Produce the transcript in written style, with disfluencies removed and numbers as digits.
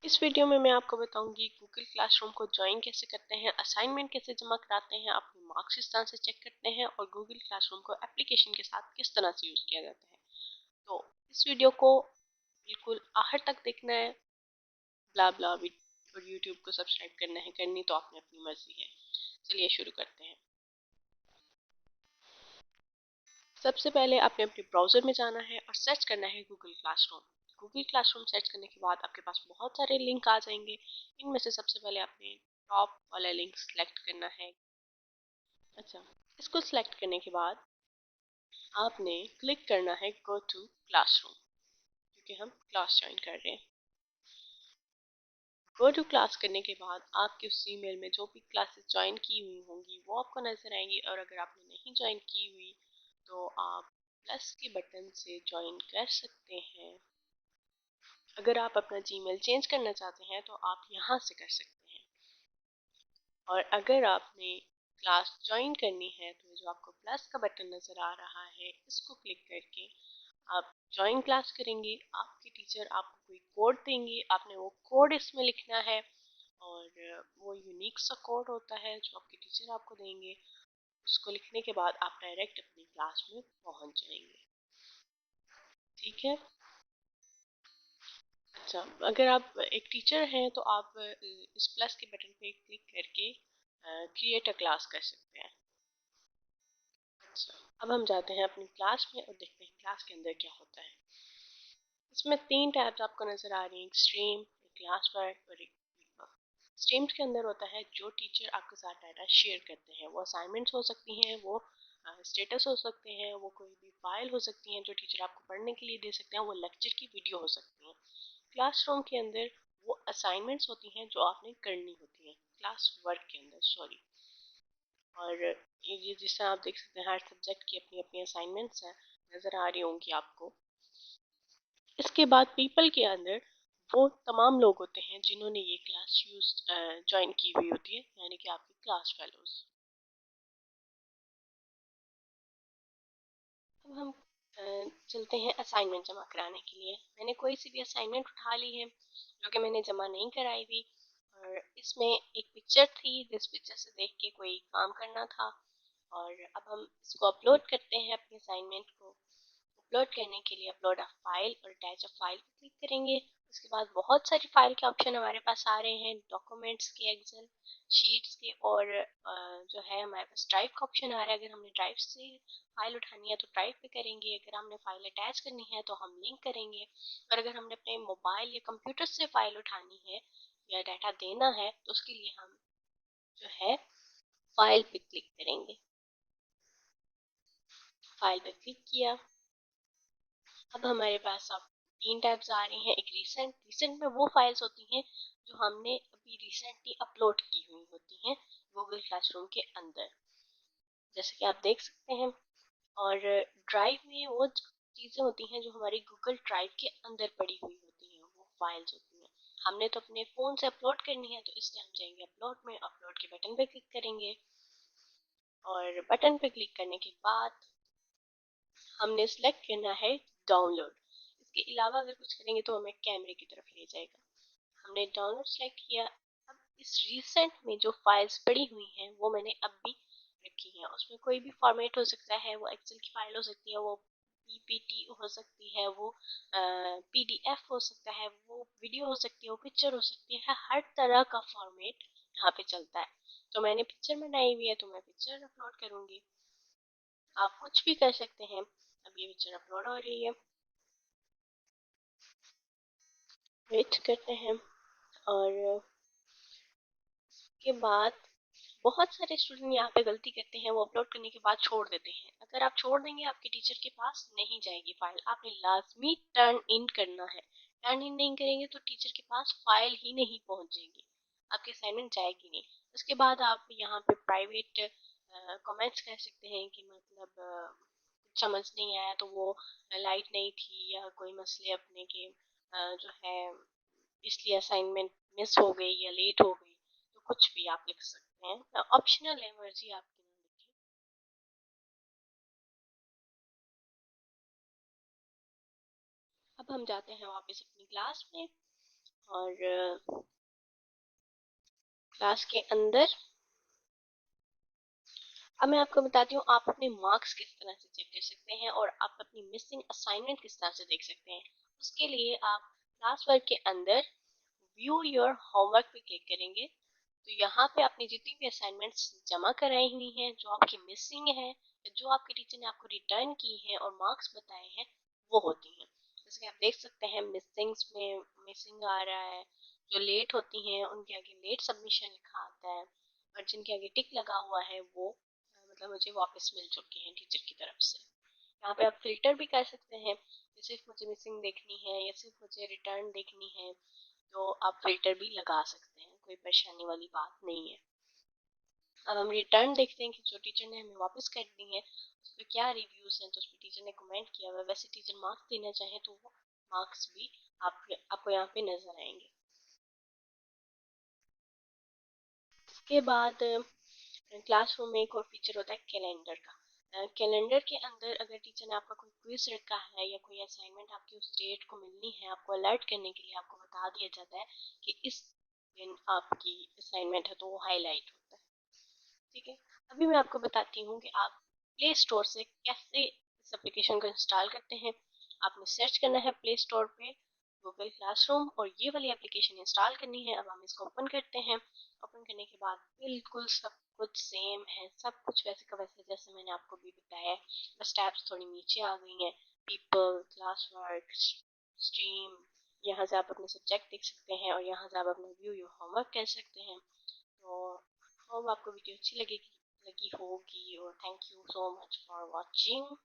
इस वीडियो में मैं आपको बताऊंगी गूगल क्लासरूम को ज्वाइन कैसे करते हैं, असाइनमेंट कैसे जमा कराते हैं, अपने मार्क्स किस तरह से चेक करते हैं और गूगल क्लासरूम को एप्लीकेशन के साथ किस तरह से यूज किया जाता है। तो इस वीडियो को बिल्कुल आखिर तक देखना है। ब्ला ब्ला और यूट्यूब को सब्सक्राइब करना है, करनी तो आपने अपनी मर्जी है। चलिए शुरू करते हैं। सबसे पहले आपने अपने ब्राउजर में जाना है और सर्च करना है Google classroom. Google classroom search करने के बाद आपके पास बहुत सारे लिंक आ जाएंगे। इनमें से सबसे पहले आपने टॉप वाला लिंक सेलेक्ट करना है। अच्छा, इसको सिलेक्ट करने के बाद आपने क्लिक करना है गो टू क्लासरूम, क्योंकि हम क्लास ज्वाइन कर रहे हैं। गो टू क्लास करने के बाद आपके उस ईमेल में जो भी क्लासेस ज्वाइन की हुई होंगी वो आपको नजर आएंगी, और अगर आपने नहीं ज्वाइन की हुई तो आप प्लस के बटन से ज्वाइन कर सकते हैं। अगर आप अपना जीमेल चेंज करना चाहते हैं तो आप यहाँ से कर सकते हैं। और अगर आपने क्लास ज्वाइन करनी है तो जो आपको प्लस का बटन नज़र आ रहा है इसको क्लिक करके आप ज्वाइन क्लास करेंगे। आपके टीचर आपको कोई कोड देंगे, आपने वो कोड इसमें लिखना है, और वो यूनिक सा कोड होता है जो आपके टीचर आपको देंगे। उसको लिखने के बाद आप डायरेक्ट अपनी क्लास में पहुंच जाएंगे। ठीक है। अच्छा, अगर आप एक टीचर हैं तो आप इस प्लस के बटन पे क्लिक करके क्रिएट अ क्लास कर सकते हैं। अच्छा, अब हम जाते हैं अपनी क्लास में और देखते हैं क्लास के अंदर क्या होता है। इसमें 3 टैब्स आपको नजर आ रही हैं, एक स्ट्रीम, एक क्लास वर्क और एक वीडियो। स्ट्रीम्स के अंदर होता है जो टीचर आपके साथ डाटा शेयर करते हैं। वो असाइनमेंट्स हो सकती हैं, वो स्टेटस हो सकते हैं, वो कोई भी फाइल हो सकती हैं जो टीचर आपको पढ़ने के लिए दे सकते हैं, वो लेक्चर की वीडियो हो सकती हैं। क्लासरूम के अंदर वो असाइनमेंट्स होती हैं जो आपने करनी होती हैं, क्लास वर्क के अंदर, सॉरी। और ये जिससे आप देख सकते हैं हर सब्जेक्ट की अपनी अपनी असाइनमेंट्स हैं, नज़र आ रही होंगी आपको। इसके बाद पीपल के अंदर वो तमाम लोग होते हैं जिन्होंने ये क्लास यूज ज्वाइन की हुई होती है, यानी कि आपके क्लास फेलोज। अब हम चलते हैं असाइनमेंट जमा कराने के लिए। मैंने कोई सी भी असाइनमेंट उठा ली है जो कि मैंने जमा नहीं कराई हुई, और इसमें एक पिक्चर थी जिस पिक्चर से देख के कोई काम करना था। और अब हम इसको अपलोड करते हैं अपनी असाइनमेंट को। अपलोड करने के लिए अपलोड अ फाइल और अटैच अ फाइल पर क्लिक करेंगे। उसके बाद बहुत सारी फाइल के ऑप्शन हमारे पास आ रहे हैं, डॉक्यूमेंट्स के, एक्सेल शीट्स के, और जो है हमारे पास ड्राइव का ऑप्शन आ रहा है। अगर हमने ड्राइव से फाइल उठानी है तो ड्राइव पे करेंगे, अगर हमने फाइल अटैच करनी है तो हम लिंक करेंगे, और अगर हमने अपने मोबाइल या कंप्यूटर से फाइल उठानी है या डाटा देना है तो उसके लिए हम जो है फाइल पे क्लिक करेंगे। फाइल पे क्लिक किया। अब हमारे पास अब 3 टैब्स आ रही हैं। एक रिसेंट, रिसेंट में वो फाइल्स होती हैं जो हमने अभी रिसेंटली अपलोड की हुई होती हैं गूगल क्लासरूम के अंदर, जैसे कि आप देख सकते हैं। और ड्राइव में वो चीज़ें होती हैं जो हमारी गूगल ड्राइव के अंदर पड़ी हुई होती हैं, वो फाइल्स होती हैं। हमने तो अपने फ़ोन से अपलोड करनी है तो इसलिए हम जाएंगे अपलोड में, अपलोड के बटन पे क्लिक करेंगे, और बटन पे क्लिक करने के बाद हमने सेलेक्ट करना है डाउनलोड। इसके अलावा अगर कुछ करेंगे तो हमें कैमरे की तरफ ले जाएगा। हमने डाउनलोड सेलेक्ट किया। अब इस रिसेंट में जो फाइल्स पड़ी हुई हैं वो मैंने अब भी रखी हैं। उसमें कोई भी फॉर्मेट हो सकता है, वो एक्सेल की फाइल हो सकती है, वो पीपीटी हो सकती है, वो पीडीएफ हो सकता है, वो वीडियो हो सकती है, वो पिक्चर हो सकती है। हर तरह का फॉर्मेट यहाँ पे चलता है। तो मैंने पिक्चर बनाई हुई है तो मैं पिक्चर अपलोड करूंगी। आप कुछ भी कर सकते हैं। अब ये पिक्चर अपलोड हो रही है, वेट करते हैं। और के बाद बहुत सारे स्टूडेंट यहाँ पे गलती करते हैं, वो अपलोड करने के बाद छोड़ देते हैं। अगर आप छोड़ देंगे आपके टीचर के पास नहीं जाएगी फाइल, आपने लाजमी टर्न इन करना है। टर्न इन नहीं करेंगे तो टीचर के पास फाइल ही नहीं पहुंचेगी, आपकी असाइनमेंट जाएगी नहीं। उसके बाद आप यहाँ पे प्राइवेट कमेंट्स कह सकते हैं कि मतलब कुछ समझ नहीं आया, तो वो लाइट नहीं थी या कोई मसले अपने के जो है इसलिए असाइनमेंट मिस हो गई या लेट हो गई, तो कुछ भी आप लिख सकते हैं। ऑप्शनल है, मर्जी आपकी ना लिखें। अब हम जाते हैं वापस अपनी क्लास में, और क्लास के अंदर अब मैं आपको बताती हूँ आप अपने मार्क्स किस तरह से चेक कर सकते हैं और आप अपनी मिसिंग असाइनमेंट किस तरह से देख सकते हैं। उसके लिए आप क्लास वर्क के अंदर व्यू योर होमवर्क पे क्लिक करेंगे तो यहाँ पे आपने जितनी भी असाइनमेंट्स जमा कराई हुई हैं जो आपकी मिसिंग है जो आपके टीचर ने आपको रिटर्न की है और मार्क्स बताए हैं वो होती हैं। जैसे कि आप देख सकते हैं मिसिंग्स में मिसिंग आ रहा है, जो लेट होती हैं उनके आगे लेट सबमिशन लिखा आता है और जिनके आगे टिक लगा हुआ है वो मतलब मुझे वापस मिल चुके हैं टीचर की तरफ से। यहाँ पे आप फिल्टर भी कर सकते हैं कि सिर्फ मुझे मिसिंग देखनी है या सिर्फ मुझे रिटर्न देखनी है, तो आप फिल्टर भी लगा सकते हैं, कोई परेशानी वाली बात नहीं है। अब हम रिटर्न देखते हैं कि जो टीचर ने हमें वापस कर दी है उस पर क्या रिव्यूज हैं, तो उस पर टीचर ने कमेंट किया हुआ है। वैसे टीचर मार्क्स देना चाहे तो वो मार्क्स भी आपको यहाँ पे नजर आएंगे। इसके बाद क्लासरूम में एक और फीचर होता है कैलेंडर का। कैलेंडर के अंदर अगर टीचर ने आपका कोई क्विज रखा है या कोई असाइनमेंट आपकी उस डेट को मिलनी है, आपको अलर्ट करने के लिए आपको बता दिया जाता है कि इस दिन आपकी असाइनमेंट है तो वो हाईलाइट होता है। ठीक है, अभी मैं आपको बताती हूँ कि आप प्ले स्टोर से कैसे इस एप्लीकेशन को इंस्टॉल करते हैं। आपने सर्च करना है प्ले स्टोर पे गूगल क्लासरूम और ये वाली एप्लीकेशन इंस्टॉल करनी है। अब हम इसको ओपन करते हैं। ओपन करने के बाद बिल्कुल सब कुछ सेम है, सब कुछ वैसे का वैसे जैसे मैंने आपको भी बताया है, बस टैब्स थोड़ी नीचे आ गई हैं। पीपल, क्लास वर्क, स्ट्रीम, यहाँ से आप अपने सब्जेक्ट देख सकते हैं और यहाँ से आप अपना व्यू योर होमवर्क कर सकते हैं। तो होप आपको वीडियो अच्छी लगी होगी और thank you so much for watching.